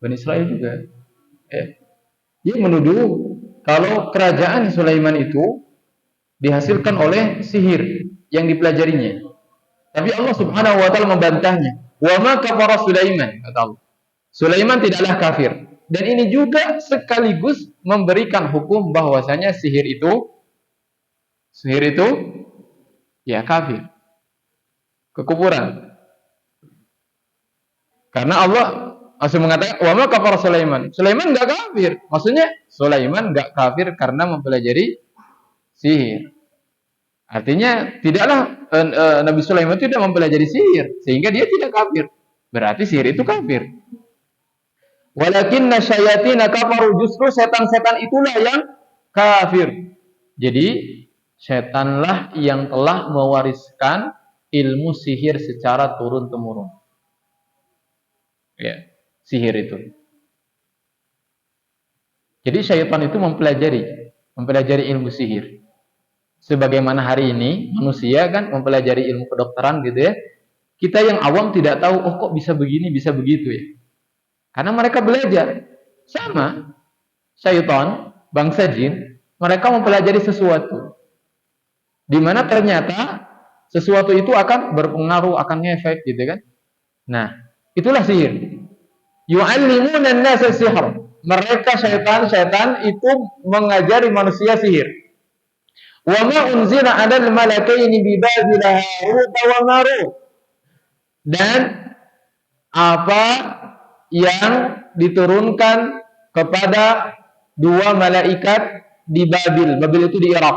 Bani Israel juga. Dia menuduh kalau kerajaan Sulaiman itu dihasilkan oleh sihir yang dipelajarinya. Tapi Allah Subhanahu wa taala membantahnya. Wa ma kafara Sulaiman, kata Allah. Sulaiman tidaklah kafir. Dan ini juga sekaligus memberikan hukum bahwasanya sihir itu ya kafir. Kekufuran. Karena Allah langsung mengatakan, wa ma kafara Sulaiman. Sulaiman enggak kafir. Maksudnya Sulaiman enggak kafir karena mempelajari sihir. Artinya tidaklah Nabi Sulaiman tidak mempelajari sihir sehingga dia tidak kafir. Berarti sihir itu kafir. Walakinna syayatina kafaru, justru setan-setan itulah yang kafir. Jadi setanlah yang telah mewariskan ilmu sihir secara turun-temurun. Ya, sihir itu. Jadi syaitan itu mempelajari ilmu sihir. Sebagaimana hari ini manusia kan mempelajari ilmu kedokteran gitu ya. Kita yang awam tidak tahu, oh kok bisa begini, bisa begitu ya. Karena mereka belajar. Sama syaitan, bangsa jin, mereka mempelajari sesuatu. Di mana ternyata sesuatu itu akan berpengaruh, akan ngefek gitu kan. Nah, itulah sihir. Yu'allimuna an-nasa sihr. Mereka syaitan itu mengajari manusia sihir. Wa ma unzila 'alal malakaini bi Babil Harut wa Marut. Dan apa yang diturunkan kepada dua malaikat di Babil. Babil itu di Irak.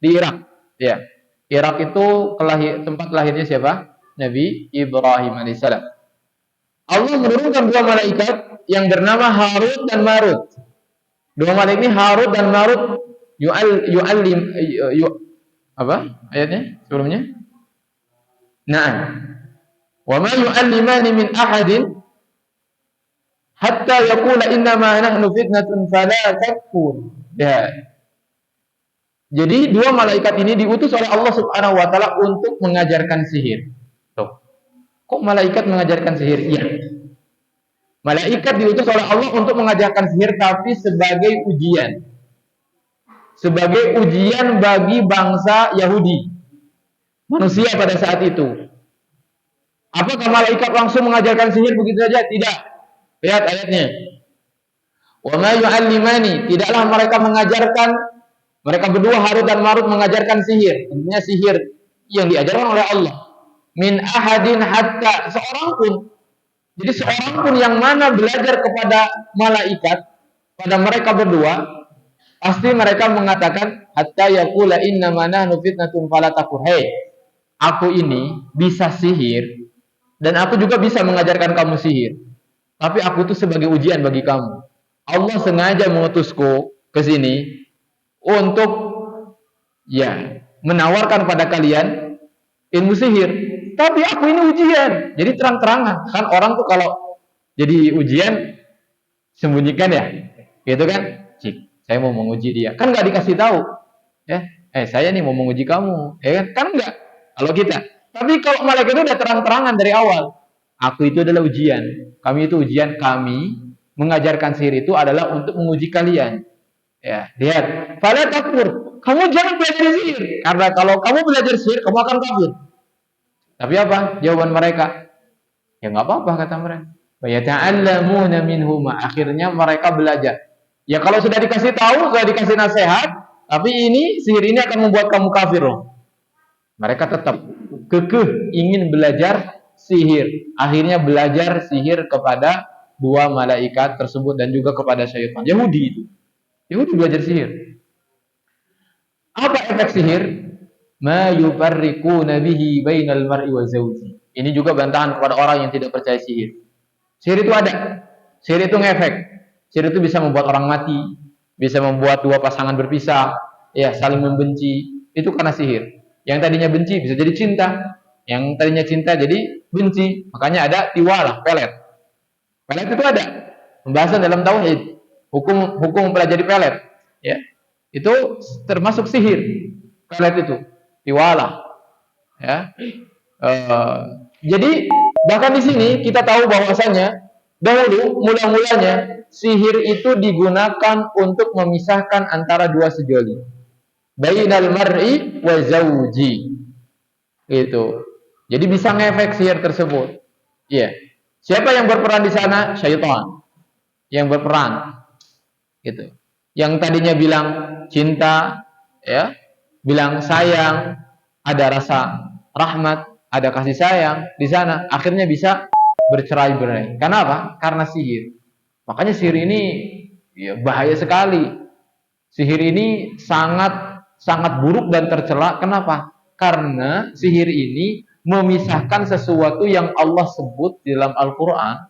Di Irak, ya. Irak itu tempat lahirnya siapa? Nabi Ibrahim alaihissalam. Allah menurunkan dua malaikat yang bernama Harut dan Marut. Dua malaikat ini Harut dan Marut apa ayatnya sebelumnya? Nah, wa ma yu'allimani min ahadin hatta yaqula innama nahnu fitnatun fala takfur. Ya. Jadi dua malaikat ini diutus oleh Allah Subhanahu wa taala untuk mengajarkan sihir. Tuh. Kok malaikat mengajarkan sihir? Iya. Malaikat diutus oleh Allah untuk mengajarkan sihir tapi sebagai ujian. Sebagai ujian bagi bangsa Yahudi. Manusia pada saat itu. Apakah malaikat langsung mengajarkan sihir begitu saja? Tidak. Lihat ayatnya. Wa ma yu'allimani, tidaklah mereka mengajarkan, mereka berdua Harut dan Marut mengajarkan sihir. Intinya sihir yang diajarkan oleh Allah. Min ahadin hatta, seorang pun. Jadi seorang pun yang mana belajar kepada malaikat, pada mereka berdua, pasti mereka mengatakan hatta yaqula innama nahnu fitnatun fala takfur. Hei, aku ini bisa sihir dan aku juga bisa mengajarkan kamu sihir. Tapi aku itu sebagai ujian bagi kamu. Allah sengaja mengutusku ke sini untuk ya menawarkan pada kalian ilmu sihir. Tapi aku ini ujian. Jadi terang-terangan. Kan orang tuh kalau jadi ujian sembunyikan ya. Gitu kan? Cik, saya mau menguji dia. Kan nggak dikasih tahu. Ya, saya nih mau menguji kamu. Ya kan? Kan enggak. Kalau kita. Tapi kalau malaikat itu udah terang-terangan dari awal. Aku itu adalah ujian. Kami itu ujian. Kami mengajarkan sihir itu adalah untuk menguji kalian. Ya, lihat. Fala takfur. Kamu jangan belajar sihir. Karena kalau kamu belajar sihir, kamu akan kafir. Tapi apa jawaban mereka? Ya nggak apa-apa kata mereka. Wa yata'allamuna minhuma. Akhirnya mereka belajar. Ya kalau sudah dikasih tahu, sudah dikasih nasihat, tapi ini sihir ini akan membuat kamu kafir loh. Mereka tetap kekeh ingin belajar sihir. Akhirnya belajar sihir kepada dua malaikat tersebut dan juga kepada syaitan. Yahudi itu. Yahudi belajar sihir. Apa efek sihir? Ma yufarriquna bihi bainal mar'i wa zawji. Ini juga bantahan kepada orang yang tidak percaya sihir. Sihir itu ada. Sihir itu ngefek. Sihir itu bisa membuat orang mati, bisa membuat dua pasangan berpisah, ya, saling membenci. Itu karena sihir. Yang tadinya benci bisa jadi cinta. Yang tadinya cinta jadi benci. Makanya ada tiwalah, pelet. Pelet itu ada. Pembahasan dalam tauhid. Hukum mempelajari pelet, ya. Itu termasuk sihir. Pelet itu tiwalah, ya. Jadi bahkan di sini kita tahu bahwasanya dahulu mula-mulanya sihir itu digunakan untuk memisahkan antara dua sejoli. Bainal mar'i wa zawji. Itu. Jadi bisa ngefek sihir tersebut. Iya. Siapa yang berperan di sana? Syaitan. Yang berperan. Gitu. Yang tadinya bilang cinta, ya, bilang sayang, ada rasa rahmat, ada kasih sayang di sana, akhirnya bisa bercerai-berai. Karena apa? Karena sihir. Makanya sihir ini ya, bahaya sekali. Sihir ini sangat sangat buruk dan tercela. Kenapa? Karena sihir ini memisahkan sesuatu yang Allah sebut di dalam Al-Qur'an,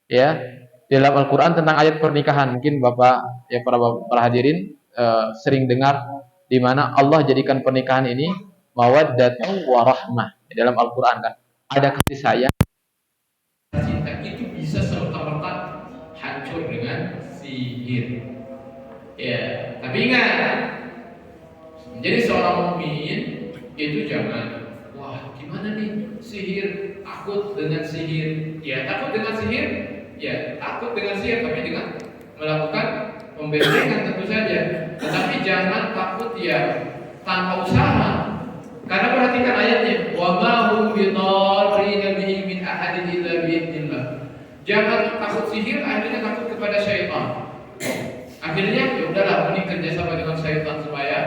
ya. Di dalam Al-Qur'an tentang ayat pernikahan. Mungkin Bapak ya para hadirin sering dengar di mana Allah jadikan pernikahan ini mawaddatan warahmah. Di dalam Al-Qur'an kan ada kasih sayang, cinta itu bisa serta-merta hancur dengan sihir. Ya, tapi ingat, menjadi seorang mukmin itu jangan, wah gimana nih sihir, takut dengan sihir. Ya takut dengan sihir, ya takut dengan sihir, tapi dengan melakukan pembentengan tentu saja. Tetapi jangan takut ya tanpa usaha. Karena perhatikan ayatnya, wa ma hum bidarrina bihi min ahadin illa biidznillah. Jangan takut sihir, akhirnya takut kepada syaitan. Akhirnya ya udahlah, ini kerjasama dengan syaitan supaya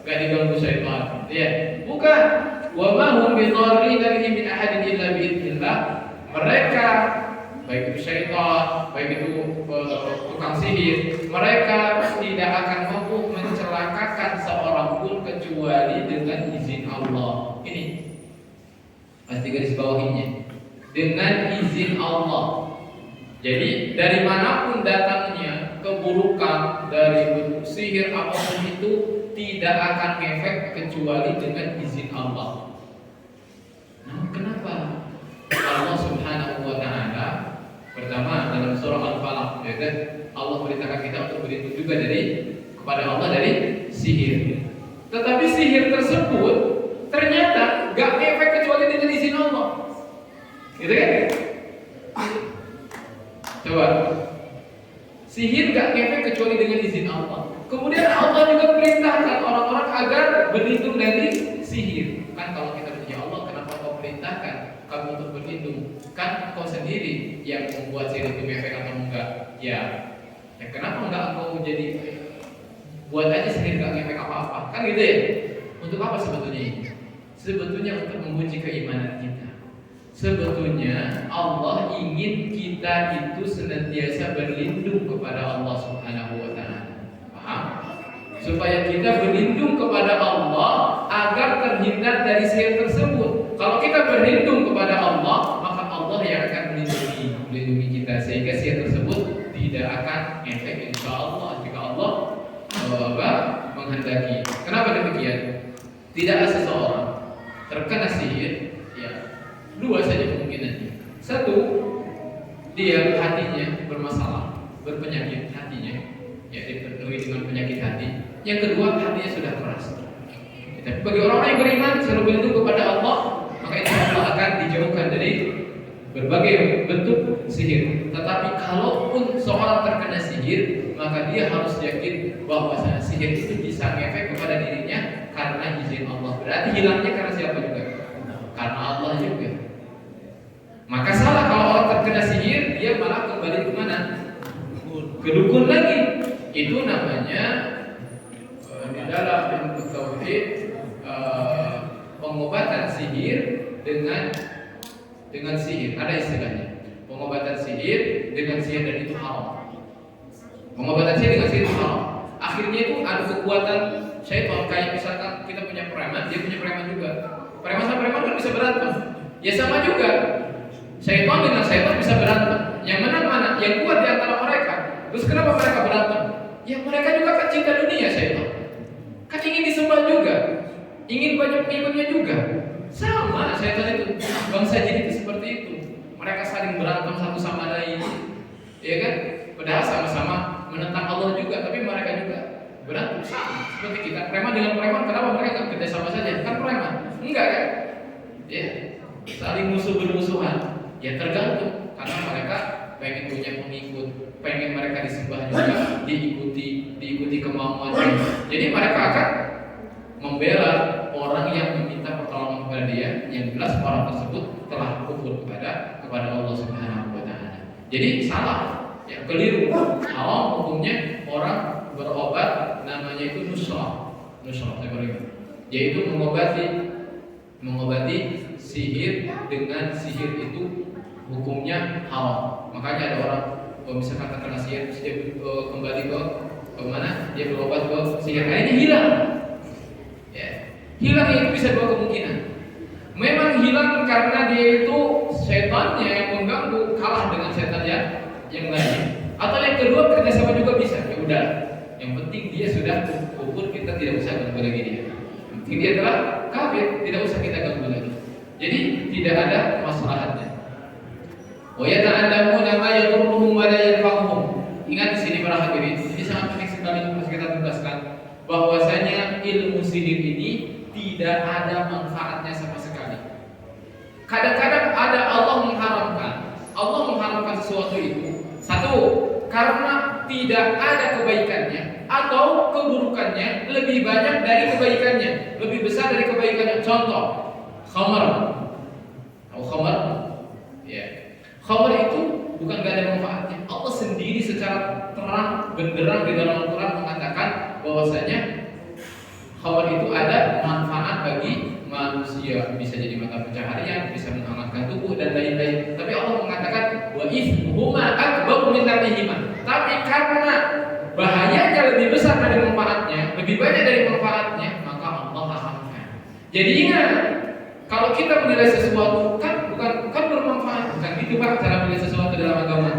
gak diganggu syaitan. Ya, bukan. Wa ma hum bidarrina bihi min ahadin illa biidznillah. Mereka, baik itu syaitan, baik itu tukang sihir, mereka tidak akan mampu mencelakakan seorang pun kecuali dengan izin Allah. Ini pasti garis bawahinya, dengan izin Allah. Jadi dari manapun datangnya keburukan dari bentuk sihir apapun itu tidak akan ngefek kecuali dengan izin Allah. Nah, kenapa? Allah Subhanahu wa taala pertama dalam surah Al-Falaq, ya kan? Allah perintahkan kita untuk berlindung juga kepada Allah dari sihir. Tetapi sihir tersebut ternyata gak ngefek kecuali dengan izin Allah. Gitu kan? Coba. Sihir gak ngefek kecuali dengan izin Allah. Kemudian Allah juga perintahkan orang-orang agar berlindung dari sihir. Kan kalau kita punya Allah, kenapa kau perintahkan kamu untuk berlindung? Kan kau sendiri yang membuat sihir itu ngefek atau enggak? Ya kenapa enggak kau jadi buat aja sihir gak ngefek apa-apa? Kan gitu ya? Untuk apa sebetulnya ini? Sebetulnya untuk menguji keimanan kita. Sebetulnya Allah ingin kita itu senantiasa berlindung kepada Allah Subhanahu wa taala. Paham? Supaya kita berlindung kepada Allah agar terhindar dari sihir tersebut. Kalau kita berlindung kepada Allah, maka Allah yang akan melindungi kita sehingga sihir tersebut tidak akan efek insyaallah jika Allah menghendaki. Kenapa demikian? Tidaklah seseorang terkena sihir, ya, dua saja kemungkinannya. Satu, dia hatinya bermasalah, berpenyakit hatinya, ya dipenuhi dengan penyakit hati. Yang kedua, hatinya sudah keras. Tapi bagi orang yang beriman selalu berlindung kepada Allah, maka itu Allah akan dijauhkan dari berbagai bentuk sihir. Tetapi kalaupun seorang terkena sihir, maka dia harus yakin bahwa sihir itu bisa ngefek kepada dirinya karena izin Allah. Berarti hilangnya karena siapa juga? Karena Allah juga. Maka salah kalau orang terkena sihir, dia malah kembali ke mana? Ke dukun lagi. Itu namanya di dalam ilmu tauhid pengobatan sihir dengan sihir. Ada istilahnya. Pengobatan sihir dengan sihir, dan itu haram. Pengobatan sihir dengan sihir itu haram. Akhirnya itu ada kekuatan syaitan. Kayak misalkan kita punya preman, dia punya preman juga. Preman sama preman kan bisa berantem. Ya sama juga. Syaitan dengan syaitan bisa berantem. Yang menang mana? Yang kuat di antara mereka. Terus kenapa mereka berantem? Ya mereka juga kan cinta dunia, syaitan. Kan ingin disembah juga, ingin banyak pengikutnya juga. Sama syaitan itu. Bangsa jin itu seperti itu. Mereka saling berantem satu sama lain. Ya kan? Padahal sama-sama menentang Allah juga, tapi mereka juga berantem sama. Seperti kita, preman dengan preman, kenapa mereka nggak kerja sama saja? Kan preman, enggak kan? Ya, saling musuh bermusuhan. Ya tergantung, karena mereka pengen punya pengikut, pengen mereka disembah juga, diikuti kemauannya. Jadi mereka akan membela orang yang meminta pertolongan kepada dia, yang jelas orang tersebut telah kufur kepada Allah Subhanahu wa taala. Jadi salah, ya keliru. Haram hukumnya orang berobat, namanya itu nusrah, saya berikan, yaitu mengobati sihir dengan sihir itu hukumnya haram. Makanya ada orang kalau misalkan terkena sihir terus dia kembali ke mana? Dia berobat ke sihir, akhirnya hilang. Ya. Hilang itu bisa dua kemungkinan. Memang hilang karena dia itu setannya yang mengganggu, kalah dengan setan yang lain. Atau yang kedua kerjasama juga bisa. Ya udah, yang penting dia sudah kufur, kita tidak usah ganggu lagi dia. Yang penting dia telah kafir, tidak usah kita ganggu lagi. Jadi tidak ada masalahnya. Wa yata'allamuna ma yadurruhum wa la yanfa'uhum. Ingat di sini para hadirin, ini sangat penting sekali untuk kita tegaskan bahwasanya ilmu sihir ini tidak ada manfaatnya sama sekali. Kadang-kadang ada Allah mengharamkan sesuatu itu, satu, karena tidak ada kebaikannya atau keburukannya lebih banyak dari kebaikannya, lebih besar dari kebaikannya. Contoh, khamar. Tahu khamar? Ya. Khamar itu bukan gak ada manfaatnya. Allah sendiri secara terang benderang di dalam Al-Quran mengatakan bahwasanya khamar itu ada manfaat bagi manusia, bisa jadi mata pencaharian, bisa menghangatkan tubuh dan lain-lain. Tapi Allah mengatakan wa ithmuhuma akbaru min naf'ihima. Tapi karena bahayanya lebih besar dari manfaatnya, lebih banyak dari manfaatnya, maka Allah haramkan. Jadi ingat, kalau kita menilai sesuatu kan bukan bermanfaat, bukan gitu Pak cara menilai sesuatu dalam agama.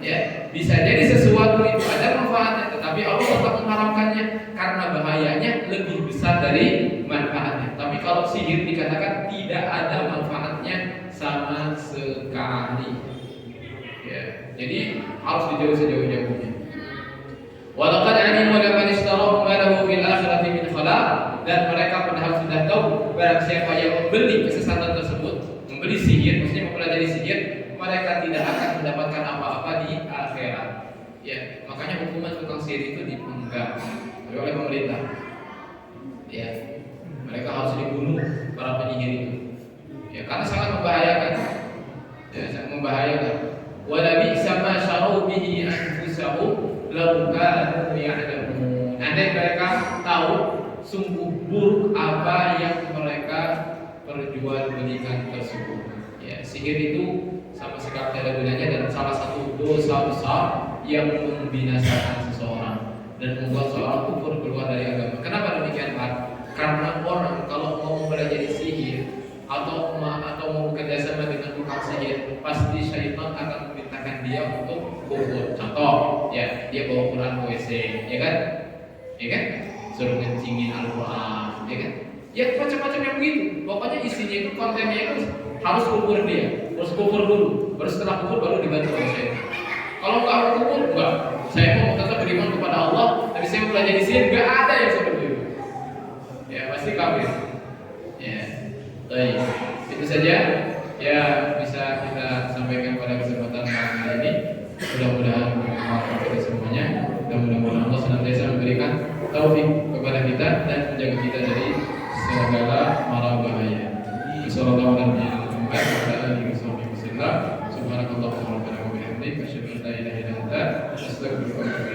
Ya, bisa jadi sesuatu itu ada manfaatnya, tetapi Allah tetap mengharamkannya karena bahayanya lebih besar dari manfaatnya. Tapi kalau sihir dikatakan tidak ada manfaatnya sama sekali. Ya, jadi harus dijauh sejauh-jauhnya. Walaqad alimu laman ishtarahu ma lahu fil akhirati min khalaq, dan mereka padahal sudah tahu barang siapa yang membeli kesesatan tersebut, membeli sihir, maksudnya mempelajari sihir, mereka tidak akan mendapatkan apa-apa di akhirat. Ya, makanya hukuman tukang sihir itu dipenggal oleh pemerintah. Ya, mereka harus dibunuh para penyihir itu. Ya, karena sangat membahayakan. Ya, sangat membahayakan. Wa nabi sama syarau bihi anfusahum law kanu ya'lamun. Andai mereka tahu sungguh buruk apa yang mereka perjualbelikan tersebut. Ya, sihir itu sama sekali tidak ada gunanya dan salah satu dosa besar yang membinasakan seseorang dan membuat seorang kufur keluar dari agama. Kenapa demikian Pak? Karena orang kalau mau mempelajari sihir atau mau bekerja sama dengan tukang sihir, pasti syaitan akan memintakan dia untuk kufur. Contoh, ya dia bawa Quran ke WC, ya kan? Ya kan? Suruh ngencingin Al-Quran, ya kan? Ya macam-macam yang begitu. Pokoknya isinya itu, kontennya itu harus kufur dia, harus kufur dulu. Baru setelah kufur baru dibantu oleh syaitan. Kalau nggak mau kufur, enggak. Saya mau tetap beriman kepada Allah, tapi saya mempelajari sihir, nggak ada yang seperti itu. Ya pasti kafir. Ya, baik. Itu saja. Ya bisa kita sampaikan pada kesempatan malam hari ini. Mudah-mudahan bermanfaat kita semuanya. Dan mudah-mudahan Allah senantiasa memberikan taufik kepada kita dan menjaga kita dari segala mara bahaya. Sallallahu alaihi wasallam. Subhanakallahumma wa bihamdika asyhadu an la ilaha illa anta astaghfiruka wa atubu ilaik.